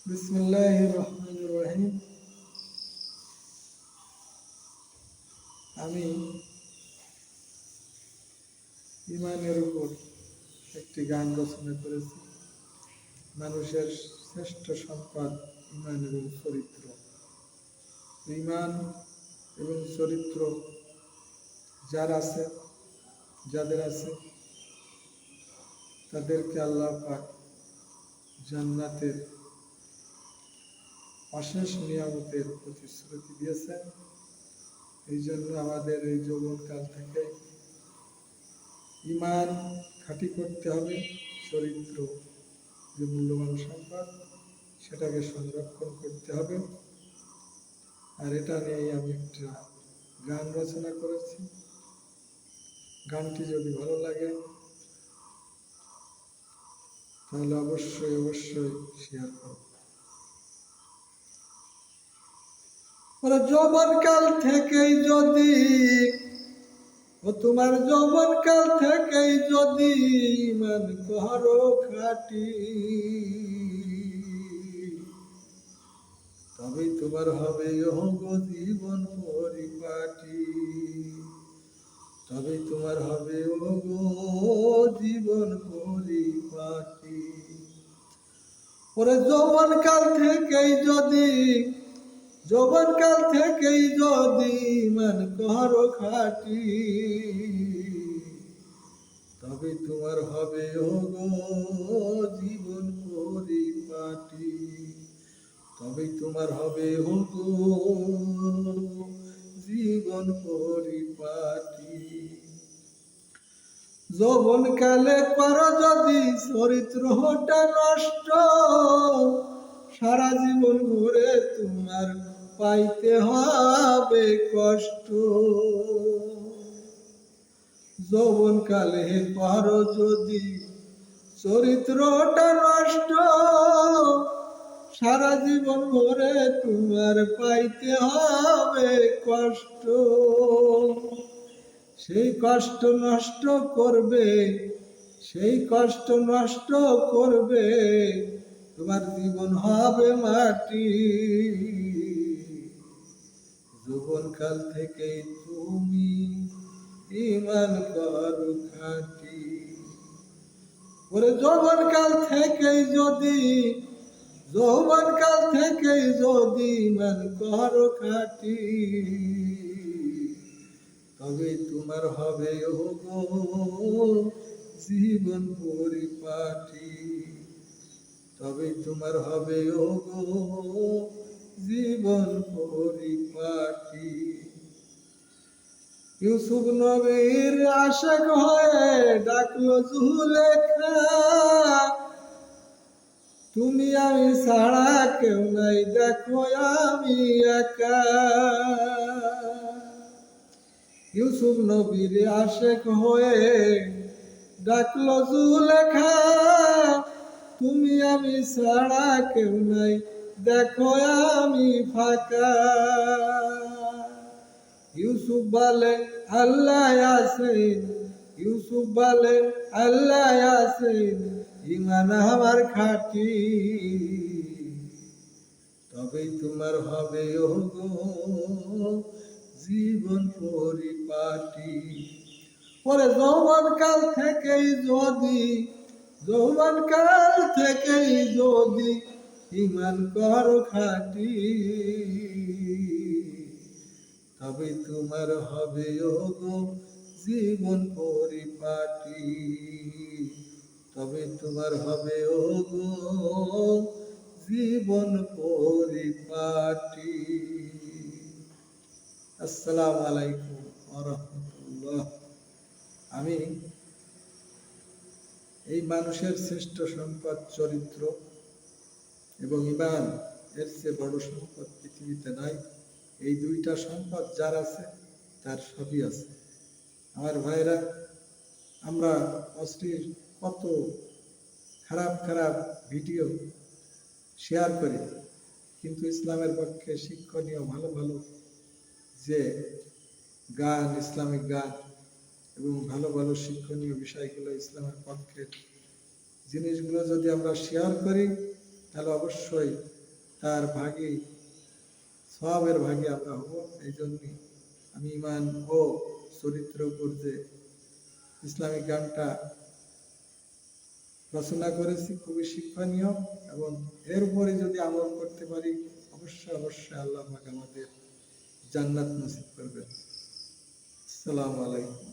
বিসমিল্লাহির রহমানির রহিম। আমি ইমানের উপর একটি গান রচনা করেছি। মানুষের শ্রেষ্ঠ সম্পদ ইমান এবং চরিত্র। ইমান এবং চরিত্র যাদের আছে তাদেরকে আল্লাহ পাক জান্নাতের অশেষ নিয়ামতের প্রতিশ্রুতি দিয়েছেন। এই জন্য আমাদের এই যৌবনকাল থেকে ইমান খাঁটি করতে হবে, চরিত্র যে মূল্যবান সম্পদ সেটাকে সংরক্ষণ করতে হবে। আর এটা নিয়ে আমি একটা গান রচনা করেছি। গানটি যদি ভালো লাগে তাহলে অবশ্যই শেয়ার করো। যৌবনকাল থেকেই যদি তোমার যৌবনকাল থেকেই যদি ইমান করো খাঁটি, তবেই তোমার হবে জীবন পরিপাটি। তবেই তোমার হবে জীবন পরিপাটি। ওরে যৌবনকাল থেকেই যদি ইমান করো খাঁটি, তবে তোমার হবে জীবন পরিপাটি। তবে তোমার হবে জীবন পরিপাটি। যৌবনকালে করো যদি চরিত্রটা নষ্ট, সারা জীবন ঘুরে তোমার পাইতে হবে কষ্ট। যৌবনকালে করো যদি চরিত্রটা নষ্ট, সারা জীবন ঘুরে তোমার পাইতে হবে কষ্ট। সেই কষ্ট নষ্ট করবে তোমার জীবন হবে মাটি। যৌবনকাল থেকেই তুমি ইমান করো খাঁটি। ওরে যৌবনকাল থেকেই যদি ইমান করো খাঁটি, তবে তোমার হবে জীবন পরিপাটি। তবে তোমার হবে জীবন পরিপাটি। ইউসুফ নবীর আশিক হয়ে ডাকলো জুলেখা, তুমি আমি ছাড়া কেউ নাই, দেখো আমি একা। ইউসুফ নবীর আশিক হয়ে ডাকলো জুলেখা, তুমি আমি ছাড়া কেউ নাই, দেখো আমি ফাঁকা। ইউসুফ বলে আল্লাহ আছেন, ইমান আমার খাঁটি। তবেই তোমার হবে জীবন পরিপাটি। পরে যৌবনকাল থেকেই যদি ইমান করো খাঁটি, তবে তোমার হবে জীবন পরিপাটি। তবে তোমার হবে জীবন পরিপাটি। আসসালামু আলাইকুম ওয়া রাহমাতুল্লাহ। আমি এই মানুষের শ্রেষ্ঠ সম্পদ চরিত্র এবং ইমান, এর চেয়ে বড় সম্পদ পৃথিবীতে নাই। এই দুইটা সম্পদ যার আছে তার সবই আছে। আমার ভাইরা, আমরা অশ্লীল কত খারাপ ভিডিও শেয়ার করি, কিন্তু ইসলামের পক্ষে শিক্ষণীয় ভালো যে গান, ইসলামিক গান এবং ভালো শিক্ষণীয় বিষয়গুলো, ইসলামের পক্ষের জিনিসগুলো যদি আমরা শেয়ার করি, তাহলে অবশ্যই তার ভাগে, সওয়াবের ভাগে আমরা হব। এই জন্যই আমি ইমান ও চরিত্রের উপর যে ইসলামিক গানটা রচনা করেছি খুবই শিক্ষণীয়, এবং এর উপরে যদি আমল করতে পারি অবশ্যই অবশ্যই আল্লাহ পাক আমাদের জান্নাত নসিব করবেন। আসসালামু আলাইকুম।